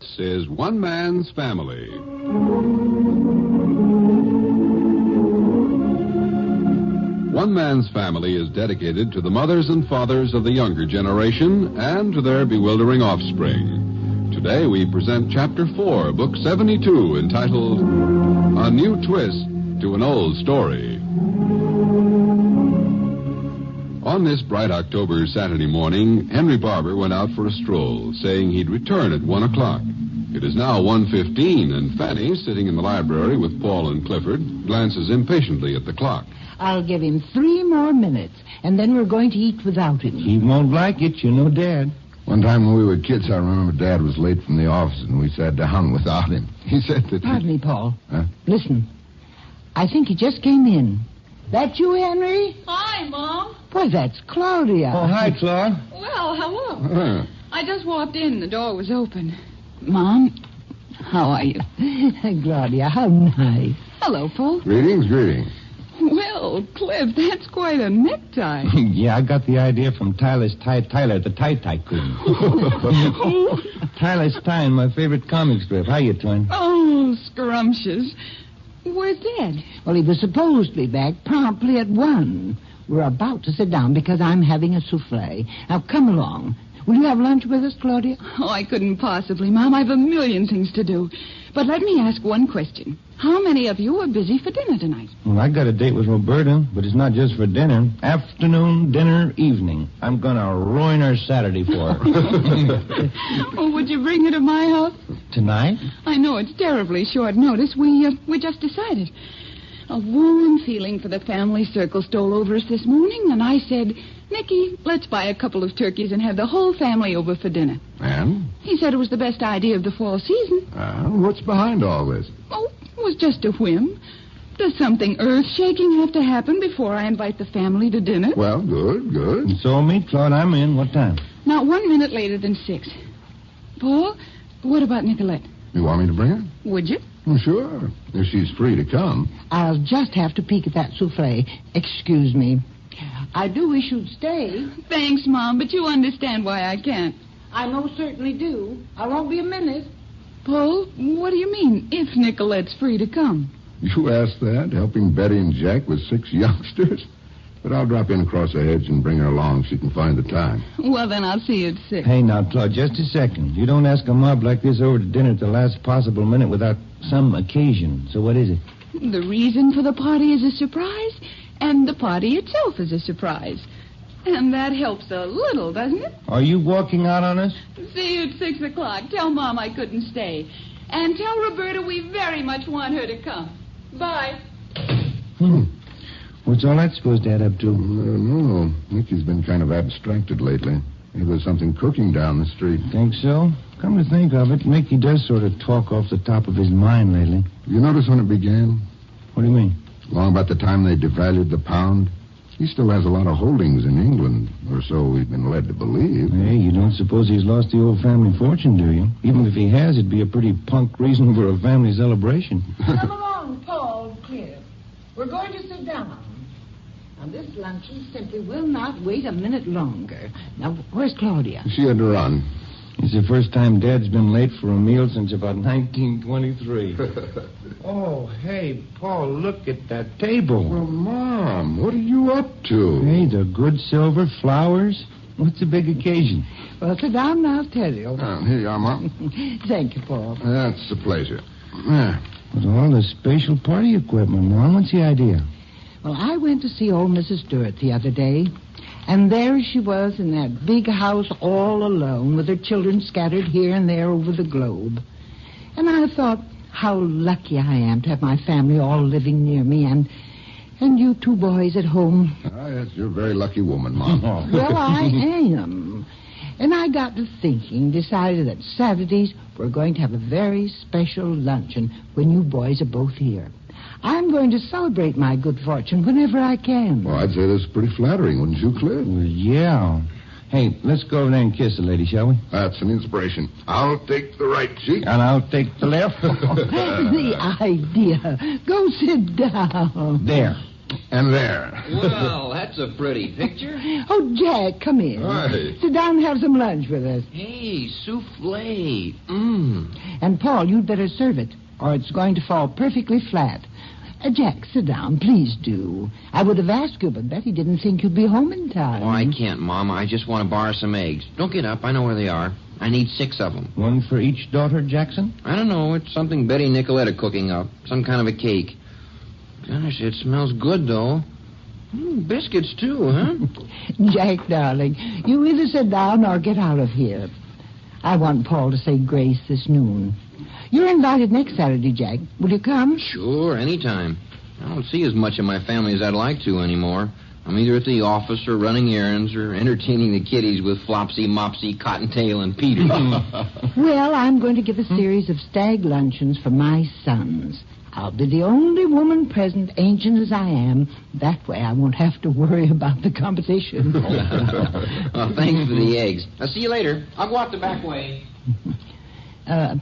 This is One Man's Family. One Man's Family is dedicated to the mothers and fathers of the younger generation and to their bewildering offspring. Today we present Chapter 4, Book 72, entitled A New Twist to an Old Story. On this bright October Saturday morning, Henry Barbour went out for a stroll, saying he'd return at 1 o'clock. It is now 1:15, and Fanny, sitting in the library with Paul and Clifford, glances impatiently at the clock. I'll give him 3 more minutes, and then we're going to eat without him. He won't like it, you know, Dad. One time when we were kids, I remember Dad was late from the office, and we sat down without him. He said that... Pardon me, Paul. Huh? Listen. I think he just came in. That you, Henry? Hi, Mom. Why, that's Claudia. Oh, hi, Claude. Well, hello. Huh. I just walked in. The door was open. Mom, how are you? Claudia, how nice. Hello, Paul. Greetings. Well, Cliff, that's quite a necktie. Yeah, I got the idea from Tyler, the tie tycoon. Tyler Stein, my favorite comic strip. How you, twin? Oh, scrumptious. Where's Dad? Well, he was supposed to be back promptly at 1. We're about to sit down because I'm having a souffle. Now, come along. Will you have lunch with us, Claudia? Oh, I couldn't possibly, Mom. I've a million things to do. But let me ask one question. How many of you are busy for dinner tonight? Well, I got a date with Roberta, but it's not just for dinner. Afternoon, dinner, evening. I'm going to ruin her Saturday for her. Oh, would you bring her to my house? Tonight? I know it's terribly short notice. We just decided. A warm feeling for the family circle stole over us this morning, and I said, Nicky, let's buy a couple of turkeys and have the whole family over for dinner. And? He said it was the best idea of the fall season. What's behind all this? Oh, it was just a whim. Does something earth-shaking have to happen before I invite the family to dinner? Well, good. And so me, Claude, I'm in. What time? Not 1 minute later than 6. Paul, what about Nicolette? You want me to bring her? Would you? Well, sure, if she's free to come. I'll just have to peek at that souffle. Excuse me. I do wish you'd stay. Thanks, Mom, but you understand why I can't. I most certainly do. I won't be a minute. Paul, what do you mean, if Nicolette's free to come? You asked that, helping Betty and Jack with 6 youngsters? But I'll drop in across the hedge and bring her along so you can find the time. Well, then I'll see you at 6. Hey, now, Claude, just a second. You don't ask a mob like this over to dinner at the last possible minute without some occasion. So what is it? The reason for the party is a surprise, and the party itself is a surprise. And that helps a little, doesn't it? Are you walking out on us? See you at 6 o'clock. Tell Mom I couldn't stay. And tell Roberta we very much want her to come. Bye. What's all that supposed to add up to? I don't know. Nicky's been kind of abstracted lately. Maybe there's something cooking down the street. Think so? Come to think of it, Nicky does sort of talk off the top of his mind lately. You notice when it began? What do you mean? Long about the time they devalued the pound. He still has a lot of holdings in England, or so we've been led to believe. Hey, you don't suppose he's lost the old family fortune, do you? Even if he has, it'd be a pretty punk reason for a family celebration. Come along, Paul, Cliff. We're going to sit down. Now, this luncheon simply will not wait a minute longer. Now, where's Claudia? She had to run. It's the first time Dad's been late for a meal since about 1923. Oh, hey, Paul, look at that table. Well, Mom, what are you up to? Hey, the good silver flowers. What's the big occasion? Well, sit down now, I'll tell you. Here you are, Mom. Thank you, Paul. That's a pleasure. There. With all the spatial party equipment, Mom, what's the idea? Well, I went to see old Mrs. Stewart the other day, and there she was in that big house all alone with her children scattered here and there over the globe. And I thought how lucky I am to have my family all living near me and you 2 boys at home. Yes, you're a very lucky woman, Mom. Well, I am. And I got to thinking, decided that Saturdays we're going to have a very special luncheon when you boys are both here. I'm going to celebrate my good fortune whenever I can. Well, I'd say that's pretty flattering, wouldn't you, Cliff? Well, yeah. Hey, let's go over there and kiss the lady, shall we? That's an inspiration. I'll take the right cheek. And I'll take the left. The idea. Go sit down. There. And there. Well, that's a pretty picture. Oh, Jack, come in. Hi. Sit down and have some lunch with us. Hey, souffle. And, Paul, you'd better serve it, or it's going to fall perfectly flat. Jack, sit down. Please do. I would have asked you, but Betty didn't think you'd be home in time. Oh, I can't, Mom. I just want to borrow some eggs. Don't get up. I know where they are. I need 6 of them. One for each daughter, Jackson? I don't know. It's something Betty and Nicoletta cooking up. Some kind of a cake. Gosh, it smells good, though. Biscuits, too, huh? Jack, darling, you either sit down or get out of here. I want Paul to say grace this noon. You're invited next Saturday, Jack. Will you come? Sure, anytime. I don't see as much of my family as I'd like to anymore. I'm either at the office or running errands or entertaining the kiddies with Flopsy, Mopsy, Cottontail, and Peter. Well, I'm going to give a series of stag luncheons for my sons. I'll be the only woman present, ancient as I am. That way I won't have to worry about the competition. Well, thanks for the eggs. I'll see you later. I'll go out the back way.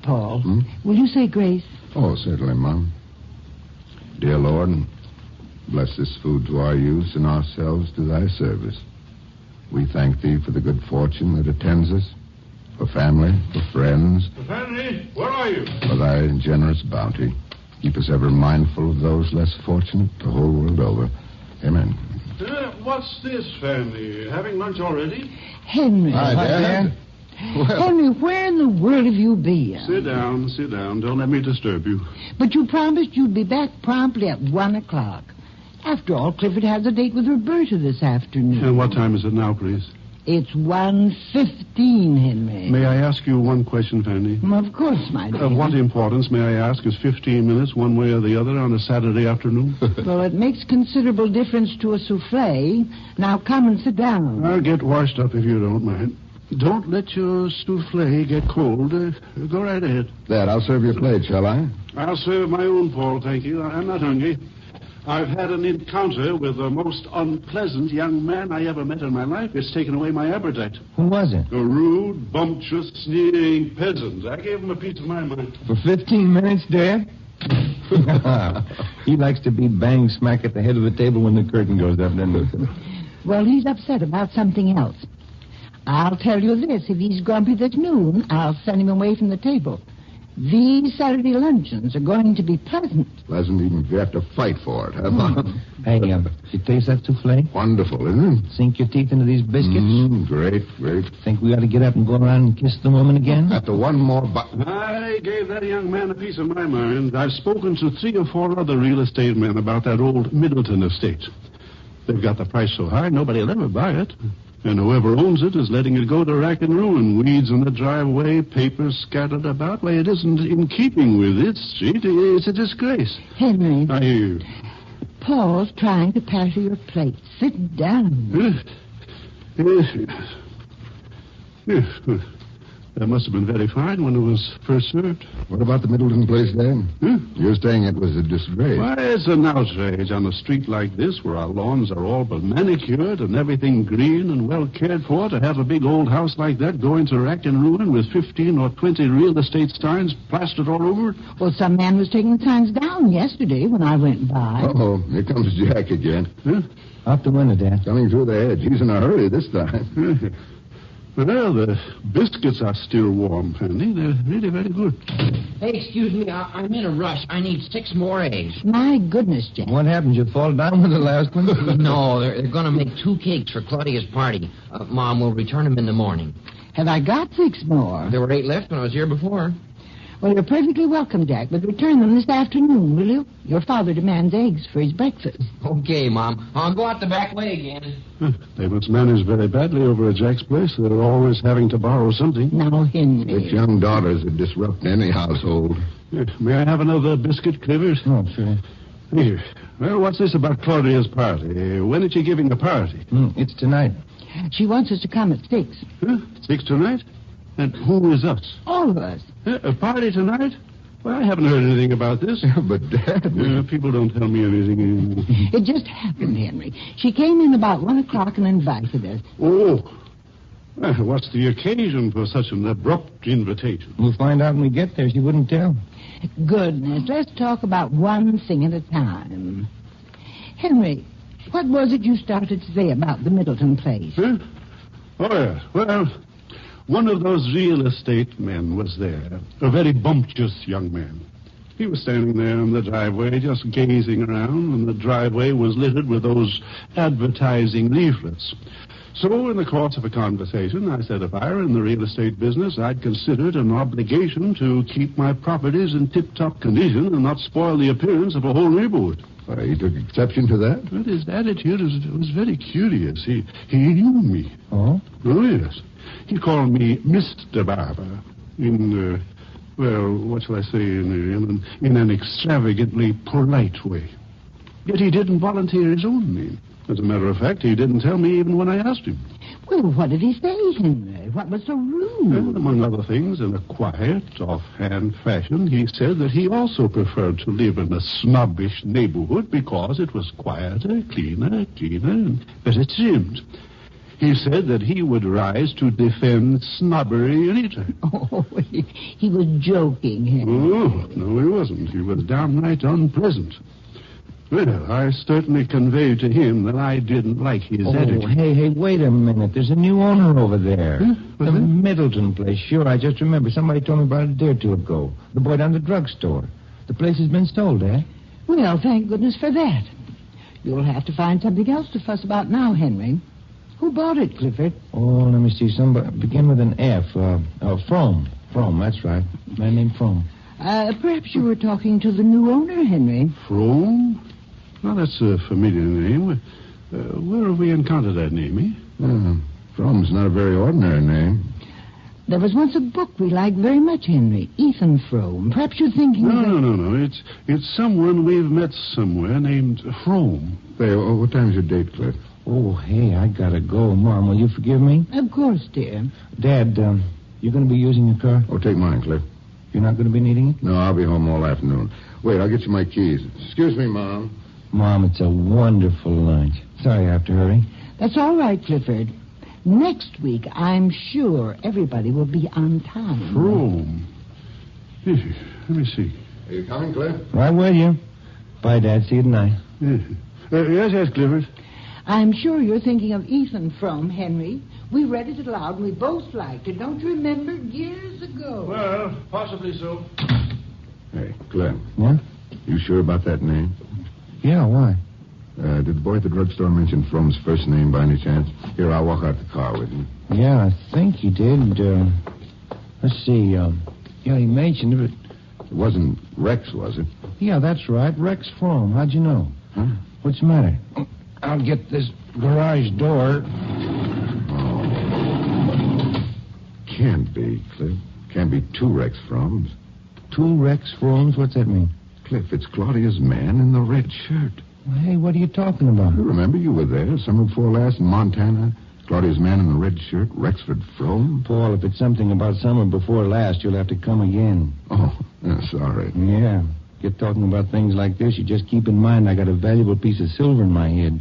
Paul, will you say grace? Oh, certainly, Mom. Dear Lord, bless this food to our use and ourselves to thy service. We thank thee for the good fortune that attends us, for family, for friends, Fanny, where are you? for thy generous bounty. Keep us ever mindful of those less fortunate the whole world over. Amen. What's this, Fanny? Having lunch already? Henry. Hi, Dad. Well, Henry, where in the world have you been? Sit down, sit down. Don't let me disturb you. But you promised you'd be back promptly at 1 o'clock. After all, Clifford has a date with Roberta this afternoon. And what time is it now, please? It's 1:15, Henry. May I ask you one question, Fanny? Of course, my dear. Of what importance, may I ask, is 15 minutes one way or the other on a Saturday afternoon? Well, it makes considerable difference to a souffle. Now come and sit down. I'll get washed up if you don't mind. Don't let your souffle get cold. Go right ahead. Dad, I'll serve your plate, shall I? I'll serve my own, Paul, thank you. I'm not hungry. I've had an encounter with the most unpleasant young man I ever met in my life. It's taken away my appetite. Who was it? A rude, bumptious, sneering peasant. I gave him a piece of my mind. For 15 minutes, Dad? He likes to be banged smack at the head of the table when the curtain goes up, doesn't he? Well, he's upset about something else. I'll tell you this. If he's grumpy this noon, I'll send him away from the table. These Saturday luncheons are going to be pleasant. Pleasant even if you have to fight for it, huh, Bob? Hey, you taste that souffle? Wonderful, isn't it? Sink your teeth into these biscuits? Great, great. Think we ought to get up and go around and kiss the woman again? After one more button. I gave that young man a piece of my mind. I've spoken to 3 or 4 other real estate men about that old Middleton estate. They've got the price so high, nobody will ever buy it. And whoever owns it is letting it go to rack and ruin. Weeds in the driveway, papers scattered about. Why, it isn't in keeping with its street. It's a disgrace. Henry, I hear you. Paul's trying to pass you your plate. Sit down. Yes. That must have been very fine when it was first served. What about the Middleton place, then? You're saying it was a disgrace. Why, it's an outrage on a street like this where our lawns are all but manicured and everything green and well cared for to have a big old house like that go into rack and ruin with 15 or 20 real estate signs plastered all over it. Well, some man was taking the signs down yesterday when I went by. Uh-oh, here comes Jack again. Out the window, Dad. Coming through the hedge. He's in a hurry this time. Well, the biscuits are still warm, Fanny. They're really very good. Hey, excuse me. I'm in a rush. I need 6 more eggs. My goodness, Jack. What happened? You fall down with the last one? No, they're going to make 2 cakes for Claudia's party. Mom, we'll return them in the morning. Have I got 6 more? There were 8 left when I was here before. Well, you're perfectly welcome, Jack, but return them this afternoon, will you? Your father demands eggs for his breakfast. Okay, Mom. I'll go out the back way again. They must manage very badly over at Jack's place. They're always having to borrow something. Now, Henry. Its young daughters would disrupt any household. May I have another biscuit, Clivers? Oh, sure. Here. Well, what's this about Claudia's party? When is she giving a party? It's tonight. She wants us to come at 6. 6 tonight? And who is us? All of us. A party tonight? Well, I haven't heard anything about this. But, Dad... People don't tell me anything. It just happened, Henry. She came in about 1 o'clock and invited us. Oh. Well, what's the occasion for such an abrupt invitation? We'll find out when we get there. She wouldn't tell. Goodness, let's talk about one thing at a time. Henry, what was it you started to say about the Middleton place? Huh? Oh, yes. Well, one of those real estate men was there. A very bumptious young man. He was standing there in the driveway just gazing around, and the driveway was littered with those advertising leaflets. So, in the course of a conversation, I said if I were in the real estate business, I'd consider it an obligation to keep my properties in tip-top condition and not spoil the appearance of a whole neighborhood. He took exception to that? But his attitude was very curious. He knew me. Oh? Oh, yes. He called me Mr. Barbour in, what shall I say, in an extravagantly polite way. Yet he didn't volunteer his own name. As a matter of fact, he didn't tell me even when I asked him. Well, what did he say, Henry? What was so rude? Well, among other things, in a quiet, offhand fashion, he said that he also preferred to live in a snobbish neighborhood because it was quieter, cleaner, and better trimmed. He said that he would rise to defend snobbery anytime. Oh, he was joking, Henry. Oh, no, he wasn't. He was downright unpleasant. Well, I certainly conveyed to him that I didn't like his attitude. Hey, wait a minute. There's a new owner over there. Huh? The Middleton place. Sure, I just remember. Somebody told me about it a day or two ago. The boy down the drugstore. The place has been sold, eh? Well, thank goodness for that. You'll have to find something else to fuss about now, Henry. Who bought it, Clifford? Oh, let me see. Somebody begin with an F. Frome. Frome, that's right. A man named Frome. Perhaps you were talking to the new owner, Henry. Frome? Well, that's a familiar name. Where have we encountered that name, eh? Frome's not a very ordinary name. There was once a book we liked very much, Henry. Ethan Frome. Perhaps you're thinking of... No. It's someone we've met somewhere named Frome. Hey, what time's your date, Cliff? Oh, hey, I gotta go. Mom, will you forgive me? Of course, dear. Dad, you gonna be using your car? Oh, take mine, Cliff. You're not gonna be needing it? No, I'll be home all afternoon. Wait, I'll get you my keys. Excuse me, Mom. Mom, it's a wonderful lunch. Sorry I have to hurry. That's all right, Clifford. Next week, I'm sure everybody will be on time. Frome. Let me see. Are you coming, Cliff? Right with you. Bye, Dad. See you tonight. Yes, Clifford. I'm sure you're thinking of Ethan Frome, Henry. We read it aloud, and we both liked it. Don't you remember? Years ago. Well, possibly so. Hey, Cliff. Yeah? You sure about that name? Yeah, why? Did the boy at the drugstore mention Frome's first name by any chance? Here, I'll walk out the car with you. Yeah, I think he did. Let's see. Yeah, he mentioned it. It wasn't Rex, was it? Yeah, that's right. Rex Frome. How'd you know? Huh? What's the matter? I'll get this garage door. Can't be, Cliff. Can't be two Rex Fromes. Two Rex Fromes? What's that mean? Cliff, it's Claudia's man in the red shirt. Well, hey, what are you talking about? You remember you were there summer before last in Montana? Claudia's man in the red shirt, Rexford Frome? Paul, if it's something about summer before last, you'll have to come again. Oh, sorry. Yeah. Get talking about things like this, you just keep in mind I got a valuable piece of silver in my head.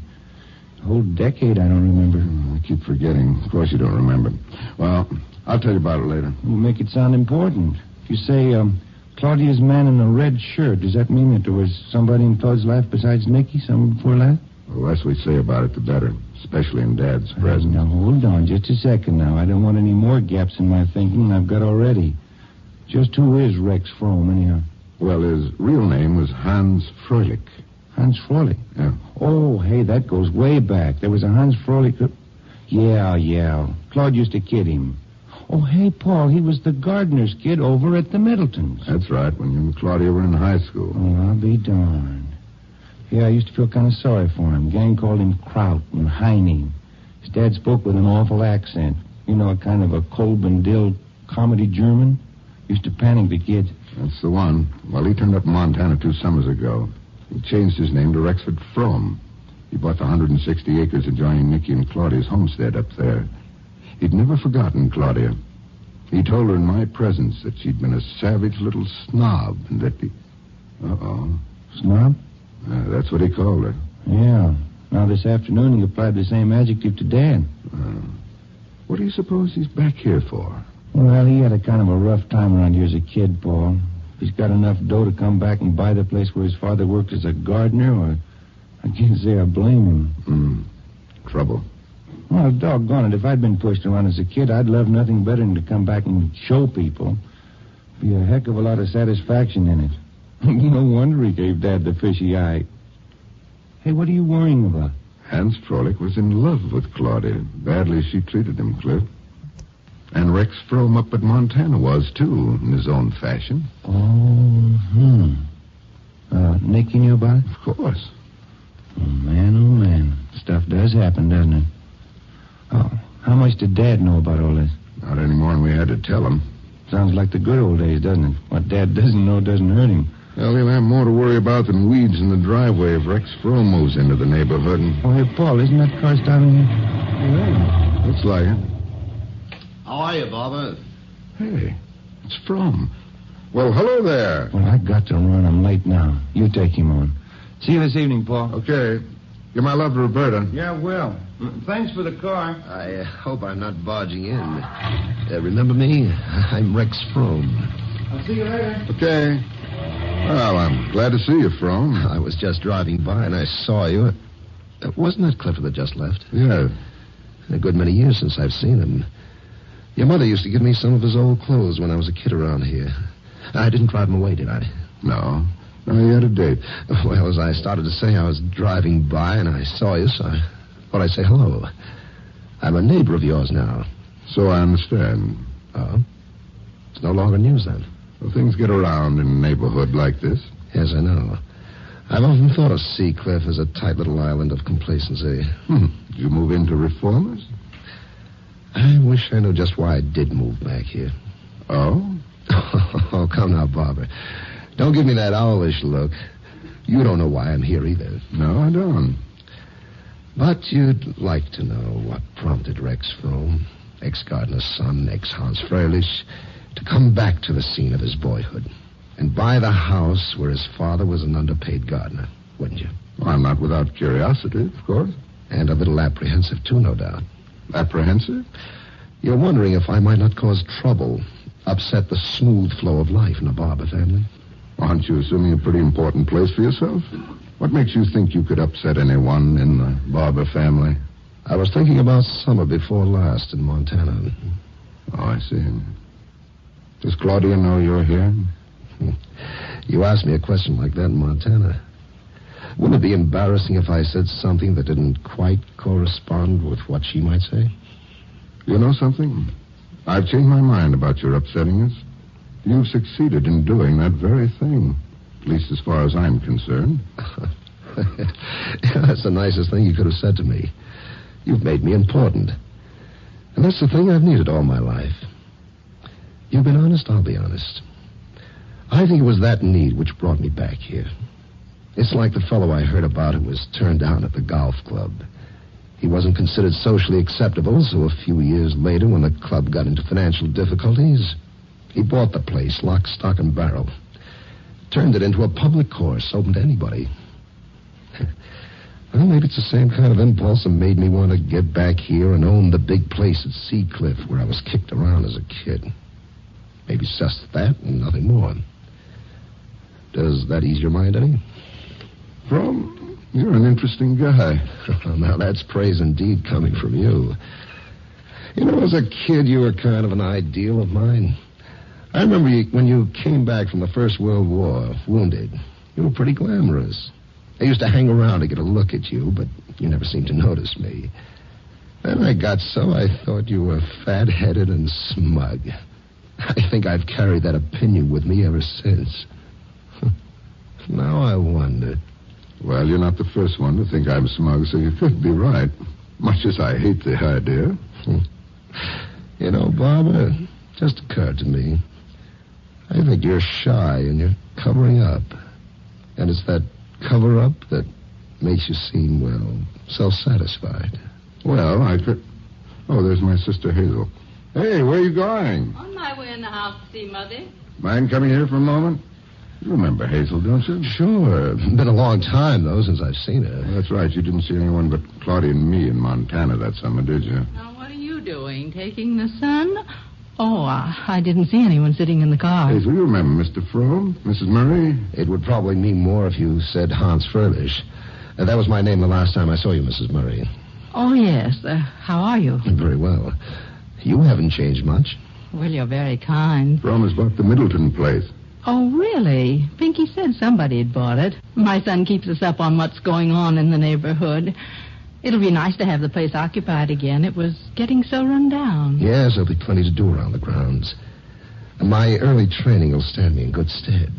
A whole decade I don't remember. I keep forgetting. Of course you don't remember. Well, I'll tell you about it later. You make it sound important. If you say, Claudia's man in the red shirt, does that mean that there was somebody in Claude's life besides Nicky summer before last? The less we say about it, the better. Especially in Dad's presence. Now, hold on just a second now. I don't want any more gaps in my thinking than I've got already. Just who is Rex Frome, anyhow? Well, his real name was Hans Froelich. Hans Froelich? Yeah. Oh, hey, that goes way back. There was a Hans Froelich... Yeah. Claude used to kid him. Oh, hey, Paul, he was the gardener's kid over at the Middletons. That's right, when you and Claudia were in high school. Oh, I'll be darned. Yeah, I used to feel kind of sorry for him. Gang called him Kraut and Heine. His dad spoke with an awful accent. You know, a kind of a Kolb and Dill comedy German. Used to panic the kids. That's the one. Well, he turned up in Montana 2 summers ago. He changed his name to Rexford Frome. He bought the 160 acres adjoining Nicky and Claudia's homestead up there. He'd never forgotten Claudia. He told her in my presence that she'd been a savage little snob and that he... Uh-oh. Snob? That's what he called her. Yeah. Now, this afternoon, he applied the same adjective to Dad. What do you suppose he's back here for? Well, he had a kind of a rough time around here as a kid, Paul. He's got enough dough to come back and buy the place where his father worked as a gardener, or I can't say I blame him. Trouble. Well, doggone it, if I'd been pushed around as a kid, I'd love nothing better than to come back and show people. Be a heck of a lot of satisfaction in it. No wonder he gave Dad the fishy eye. Hey, what are you worrying about? Hans Froelich was in love with Claudia. Badly she treated him, Cliff. And Rex Frome up at Montana was, too, in his own fashion. Nicky knew about it? Of course. Oh, man. Stuff does happen, doesn't it? Oh, how much did Dad know about all this? Not any more than we had to tell him. Sounds like the good old days, doesn't it? What Dad doesn't know doesn't hurt him. Well, he'll have more to worry about than weeds in the driveway if Rex Frome moves into the neighborhood. Oh, hey, Paul, isn't that car stopping here? Yeah. Looks like it. How are you, Barbour? Hey, it's Frome. Well, hello there. Well, I got to run. I'm late now. You take him on. See you this evening, Paul. Okay. Give my love to Roberta. Yeah, well. Thanks for the car. I hope I'm not barging in. Remember me? I'm Rex Frome. I'll see you later. Okay. Well, I'm glad to see you, Frome. I was just driving by and I saw you. Wasn't that Clifford that just left? Yeah. A good many years since I've seen him. Your mother used to give me some of his old clothes when I was a kid around here. I didn't drive him away, did I? No, you had a date. Well, as I started to say, I was driving by and I saw you, so I thought I'd say hello. I'm a neighbor of yours now. So I understand. Oh? It's no longer news, then? Well, things get around in a neighborhood like this. Yes, I know. I've often thought of Seacliff as a tight little island of complacency. Did you move into Reformers? I wish I knew just why I did move back here. Oh? Oh, come now, Barbour. Don't give me that owlish look. You don't know why I'm here either. No, I don't. But you'd like to know what prompted Rex Frome, ex-gardener's son, ex-Hans Freilich, to come back to the scene of his boyhood and buy the house where his father was an underpaid gardener, wouldn't you? Well, I'm not without curiosity, of course. And a little apprehensive, too, no doubt. Apprehensive? You're wondering if I might not cause trouble, upset the smooth flow of life in the Barbour family. Aren't you assuming a pretty important place for yourself? What makes you think you could upset anyone in the Barbour family? I was thinking about summer before last in Montana. Oh, I see. Does Claudia know you're here? You asked me a question like that in Montana. Wouldn't it be embarrassing if I said something that didn't quite correspond with what she might say? You know something? I've changed my mind about your upsetting us. You've succeeded in doing that very thing, at least as far as I'm concerned. That's the nicest thing you could have said to me. You've made me important. And that's the thing I've needed all my life. You've been honest, I'll be honest. I think it was that need which brought me back here. It's like the fellow I heard about who was turned down at the golf club. He wasn't considered socially acceptable, so a few years later, when the club got into financial difficulties, he bought the place, lock, stock, and barrel. Turned it into a public course, open to anybody. Well, maybe it's the same kind of impulse that made me want to get back here and own the big place at Seacliff where I was kicked around as a kid. Maybe it's just that and nothing more. Does that ease your mind any? Frome, you're an interesting guy. Now, that's praise indeed coming from you. You know, as a kid, you were kind of an ideal of mine. I remember when you came back from the First World War, wounded. You were pretty glamorous. I used to hang around to get a look at you, but you never seemed to notice me. Then I got so I thought you were fat-headed and smug. I think I've carried that opinion with me ever since. Now I wonder. Well, you're not the first one to think I'm smug, so you could be right. Much as I hate the idea. You know, Barbour, it just occurred to me. I think you're shy and you're covering up. And it's that cover-up that makes you seem, well, self-satisfied. Well, I could... Oh, there's my sister Hazel. Hey, where are you going? On my way in the house to see Mother. Mind coming here for a moment? You remember Hazel, don't you? Sure. Been a long time, though, since I've seen her. Well, that's right. You didn't see anyone but Claudia and me in Montana that summer, did you? Now, what are you doing? Taking the sun? Oh, I didn't see anyone sitting in the car. Hazel, you remember Mr. Frome? Mrs. Murray? It would probably mean more if you said Hans Freilich. That was my name the last time I saw you, Mrs. Murray. Oh, yes. How are you? Very well. You haven't changed much. Well, you're very kind. Rom has bought the Middleton place. Oh, really? Pinky said somebody had bought it. My son keeps us up on what's going on in the neighborhood. It'll be nice to have the place occupied again. It was getting so run down. Yes, there'll be plenty to do around the grounds. And my early training will stand me in good stead.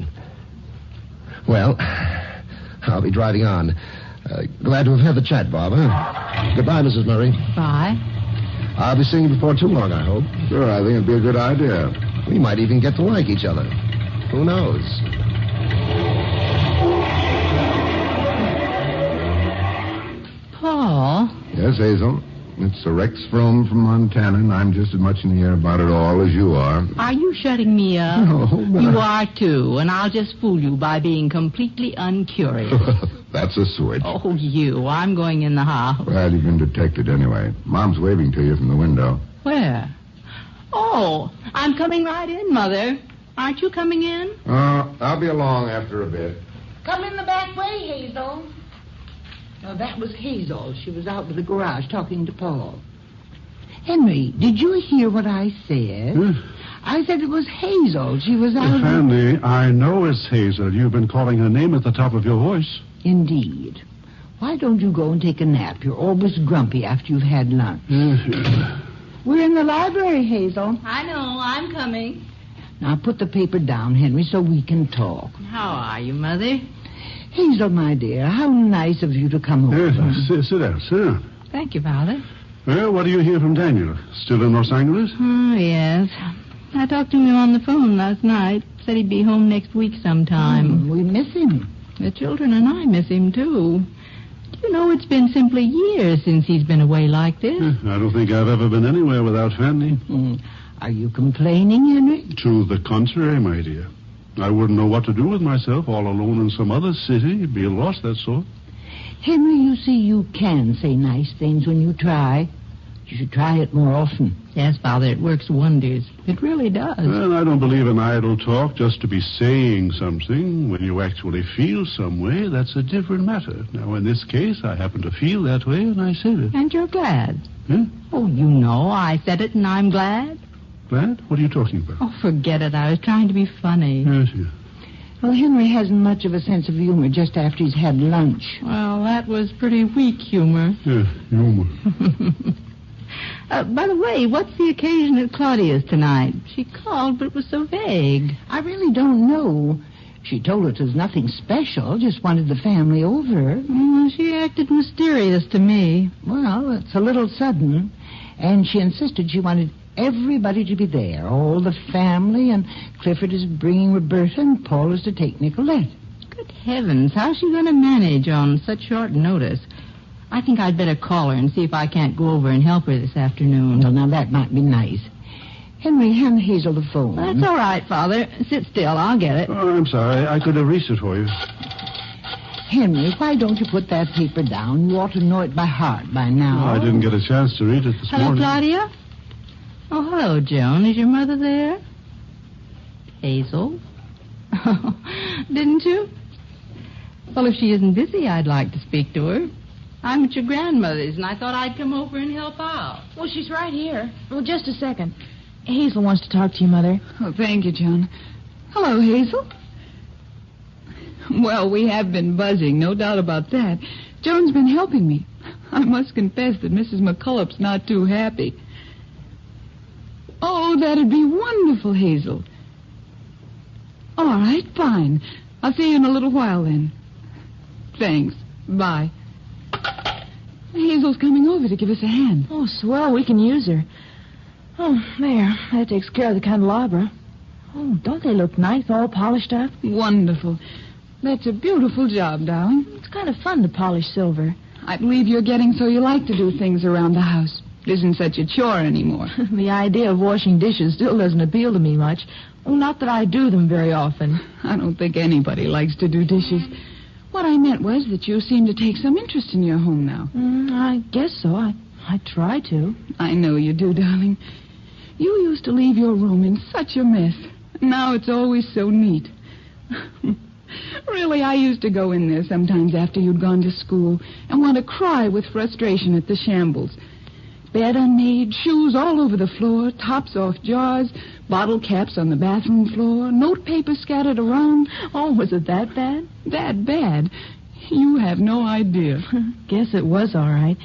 Well, I'll be driving on. Glad to have had the chat, Barbara. Goodbye, Mrs. Murray. Bye. I'll be seeing you before too long, I hope. Sure, I think it'd be a good idea. We might even get to like each other. Who knows? Paul? Yes, Hazel? It's a Rex from Montana, and I'm just as much in the air about it all as you are. Are you shutting me up? No, but You are, too, and I'll just fool you by being completely uncurious. That's a switch. Oh, you. I'm going in the house. Well, you've been detected anyway. Mom's waving to you from the window. Where? Oh, I'm coming right in, Mother. Aren't you coming in? I'll be along after a bit. Come in the back way, Hazel. Oh, that was Hazel. She was out in the garage talking to Paul. Henry, did you hear what I said? I said it was Hazel. She was out... Fanny, I know it's Hazel. You've been calling her name at the top of your voice. Indeed. Why don't you go and take a nap? You're always grumpy after you've had lunch. We're in the library, Hazel. I know. I'm coming. Now, put the paper down, Henry, so we can talk. How are you, Mother? Hazel, my dear, how nice of you to come over. Sit down. Thank you, Father. Well, what do you hear from Daniel? Still in Los Angeles? Oh, yes. I talked to him on the phone last night. Said he'd be home next week sometime. We miss him. The children and I miss him, too. Do you know, it's been simply years since he's been away like this. I don't think I've ever been anywhere without Fanny. Are you complaining, Henry? To the contrary, my dear. I wouldn't know what to do with myself all alone in some other city. Be lost, that's all. Henry, you see, you can say nice things when you try. You should try it more often. Yes, Father, it works wonders. It really does. Well, I don't believe in idle talk just to be saying something. When you actually feel some way, that's a different matter. Now, in this case, I happen to feel that way, and I said it. And you're glad. Huh? Oh, you know, I said it and I'm glad. Glad? What are you talking about? Oh, forget it. I was trying to be funny. Yes, yes. Well, Henry hasn't much of a sense of humor just after he's had lunch. Well, that was pretty weak humor. Yes, humor. By the way, what's the occasion at Claudia's tonight? She called, but it was so vague. I really don't know. She told us it was nothing special, just wanted the family over. Well, she acted mysterious to me. Well, it's a little sudden. And she insisted she wanted everybody to be there, all the family, and Clifford is bringing Roberta, and Paul is to take Nicolette. Good heavens, how's she going to manage on such short notice? I think I'd better call her and see if I can't go over and help her this afternoon. Well, now, that might be nice. Henry, hand Hazel the phone. That's all right, Father. Sit still. I'll get it. Oh, I'm sorry. I could have reached it for you. Henry, why don't you put that paper down? You ought to know it by heart by now. I didn't get a chance to read it this Hello, morning. Claudia? Oh, hello, Joan. Is your mother there? Hazel? Didn't you? Well, if she isn't busy, I'd like to speak to her. I'm at your grandmother's, and I thought I'd come over and help out. Well, she's right here. Well, just a second. Hazel wants to talk to you, Mother. Oh, thank you, John. Hello, Hazel. Well, we have been buzzing, no doubt about that. Joan's been helping me. I must confess that Mrs. McCulloch's not too happy. Oh, that'd be wonderful, Hazel. All right, fine. I'll see you in a little while, then. Thanks. Bye. Hazel's coming over to give us a hand. Oh, swell. We can use her. Oh, there. That takes care of the candelabra. Oh, don't they look nice, all polished up? Wonderful. That's a beautiful job, darling. It's kind of fun to polish silver. I believe you're getting so you like to do things around the house. It isn't such a chore anymore. The idea of washing dishes still doesn't appeal to me much. Oh, not that I do them very often. I don't think anybody likes to do dishes. What I meant was that you seem to take some interest in your home now. I guess so. I try to. I know you do, darling. You used to leave your room in such a mess. Now it's always so neat. Really, I used to go in there sometimes after you'd gone to school and want to cry with frustration at the shambles. Bed unmade, shoes all over the floor, tops off jars, bottle caps on the bathroom floor, notepaper scattered around. Oh, was it that bad? That bad? You have no idea. Guess it was all right.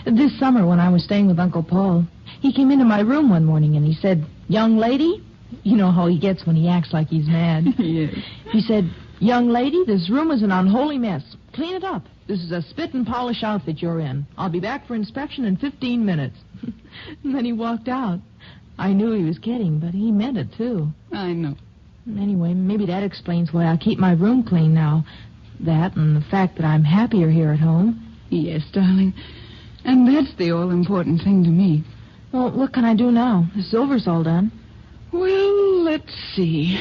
This summer when I was staying with Uncle Paul, he came into my room one morning and he said, "Young lady," you know how he gets when he acts like he's mad. Yes. He said, "Young lady, this room is an unholy mess. Clean it up. This is a spit and polish outfit you're in. I'll be back for inspection in 15 minutes. And then he walked out. I knew he was kidding, but he meant it, too. I know. Anyway, maybe that explains why I keep my room clean now. That and the fact that I'm happier here at home. Yes, darling. And that's the all-important thing to me. Well, what can I do now? The silver's all done. Well, let's see.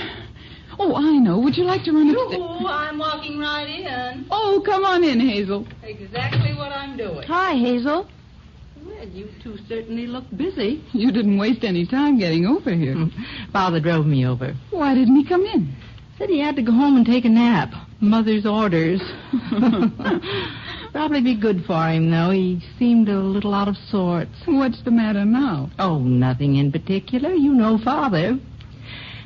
Oh, I know. Would you like to run upstairs? Oh, I'm walking right in. Oh, come on in, Hazel. Exactly what I'm doing. Hi, Hazel. Well, you two certainly look busy. You didn't waste any time getting over here. Father drove me over. Why didn't he come in? Said he had to go home and take a nap. Mother's orders. Probably be good for him, though. He seemed a little out of sorts. What's the matter now? Oh, nothing in particular. You know Father.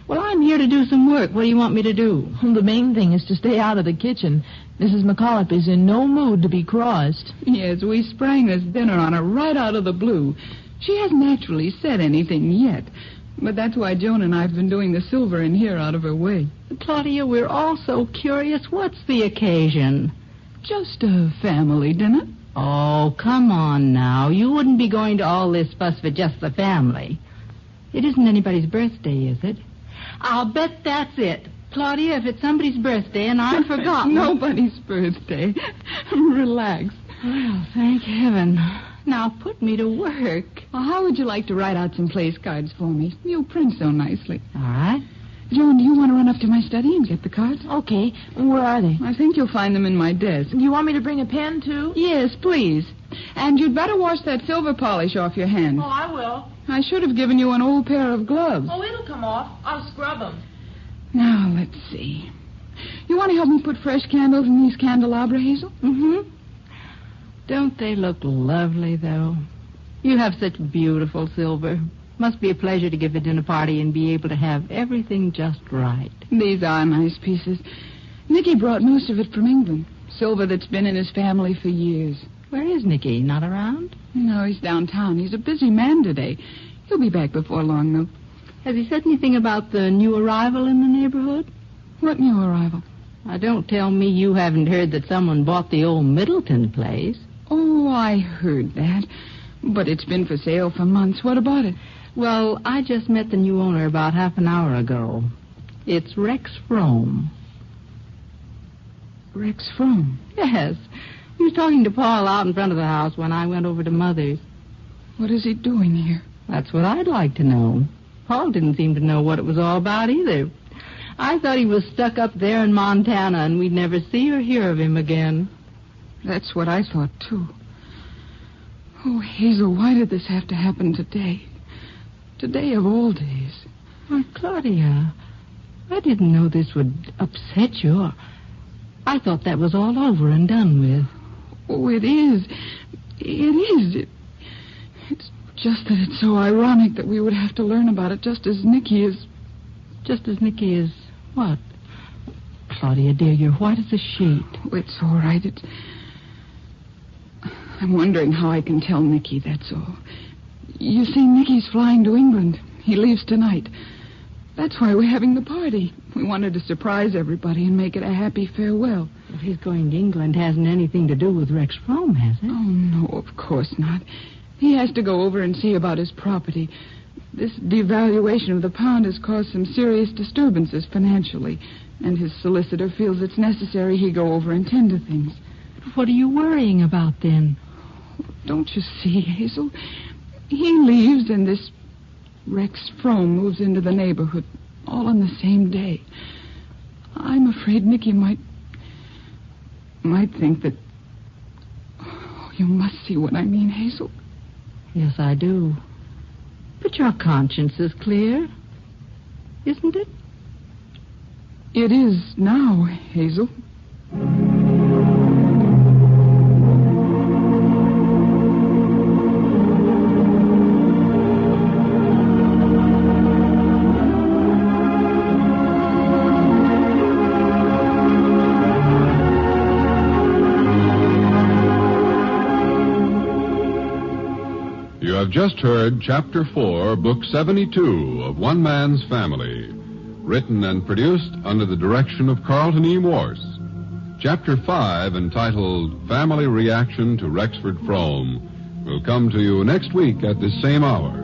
Well, I'm here to do some work. What do you want me to do? The main thing is to stay out of the kitchen. Mrs. McCullough is in no mood to be crossed. Yes, we sprang this dinner on her right out of the blue. She hasn't actually said anything yet. But that's why Joan and I have been doing the silver in here out of her way. Claudia, we're all so curious. What's the occasion? Just a family dinner. Oh, come on now. You wouldn't be going to all this fuss for just the family. It isn't anybody's birthday, is it? I'll bet that's it. Claudia, if it's somebody's birthday and I've forgotten... Nobody's birthday. Relax. Well, thank heaven. Now put me to work. Well, how would you like to write out some place cards for me? You print so nicely. All right. Joan, do you want to run up to my study and get the cards? Okay. Where are they? I think you'll find them in my desk. You want me to bring a pen, too? Yes, please. And you'd better wash that silver polish off your hands. Oh, I will. I should have given you an old pair of gloves. Oh, it'll come off. I'll scrub them. Now, let's see. You want to help me put fresh candles in these candelabra, Hazel? Mm-hmm. Don't they look lovely, though? You have such beautiful silver. Must be a pleasure to give a dinner party and be able to have everything just right. These are nice pieces. Nicky brought most of it from England. Silver that's been in his family for years. Where is Nicky? Not around? No, he's downtown. He's a busy man today. He'll be back before long, though. Has he said anything about the new arrival in the neighborhood? What new arrival? Now, don't tell me you haven't heard that someone bought the old Middleton place. Oh, I heard that. But it's been for sale for months. What about it? Well, I just met the new owner about half an hour ago. It's Rex Frome. Rex Frome? Yes. He was talking to Paul out in front of the house when I went over to Mother's. What is he doing here? That's what I'd like to know. Paul didn't seem to know what it was all about either. I thought he was stuck up there in Montana and we'd never see or hear of him again. That's what I thought, too. Oh, Hazel, why did this have to happen today? Today of all days. Oh, Claudia, I didn't know this would upset you. I thought that was all over and done with. Oh, it is. It is. It's just that it's so ironic that we would have to learn about it just as Nicky is... Just as Nicky is what? Claudia, dear, you're white as a sheet. Oh, it's all right. I'm wondering how I can tell Nicky, that's all. You see, Nicky's flying to England. He leaves tonight. That's why we're having the party. We wanted to surprise everybody and make it a happy farewell. If he's going to England, hasn't anything to do with Rex Frome, has it? Oh, no, of course not. He has to go over and see about his property. This devaluation of the pound has caused some serious disturbances financially, and his solicitor feels it's necessary he go over and tend to things. What are you worrying about, then? Don't you see, Hazel? He leaves, and this Rex Frome moves into the neighborhood, all on the same day. I'm afraid Nicky might think that... Oh, you must see what I mean, Hazel. Yes, I do. But your conscience is clear, isn't it? It is now, Hazel. You have just heard Chapter 4, Book 72 of One Man's Family, written and produced under the direction of Carlton E. Morse. Chapter 5, entitled Family Reaction to Rexford Frome, will come to you next week at this same hour.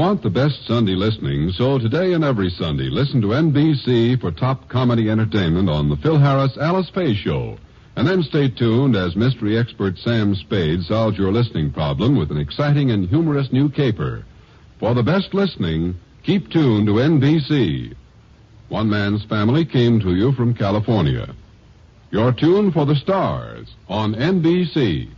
Want the best Sunday listening, so today and every Sunday, listen to NBC for top comedy entertainment on the Phil Harris Alice Faye Show. And then stay tuned as mystery expert Sam Spade solves your listening problem with an exciting and humorous new caper. For the best listening, keep tuned to NBC. One Man's Family came to you from California. Your tune for the stars on NBC.